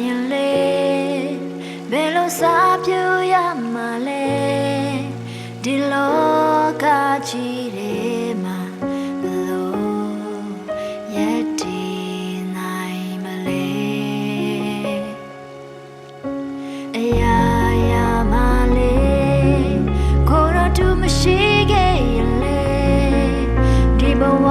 ရင်လေဘယ်လိုစားပြရမှာလဲဒီလောကကြီးထဲမှာဘယ်လိုရက်တည်နိုင်မလဲအရာရာမလေးကိုယ်တော်သူမရှိခဲ့ရင်လေဒီဘဝ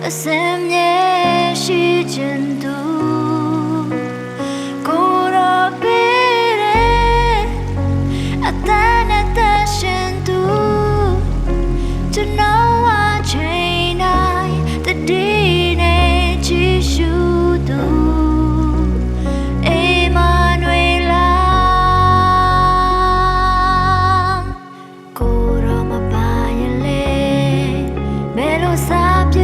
အစမ်းမြဲရှိခြင်းသူကိုယ်တော်ပေးတဲ့အတန်နဲ့တရှင်သူကျွန်တော်အချိန်တိုင်းတတိနဲ့ချီရှုသူအေမန်နွေလာကိုယ်တော်မပါရင်လေဘယ်လိုစားပြ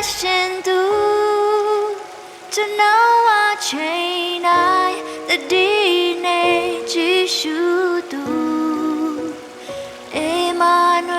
ရှင်သူကျွန်တော်အချိန်တိုင်းတတိနဲ့ကြည့်ရှုသူအေမန်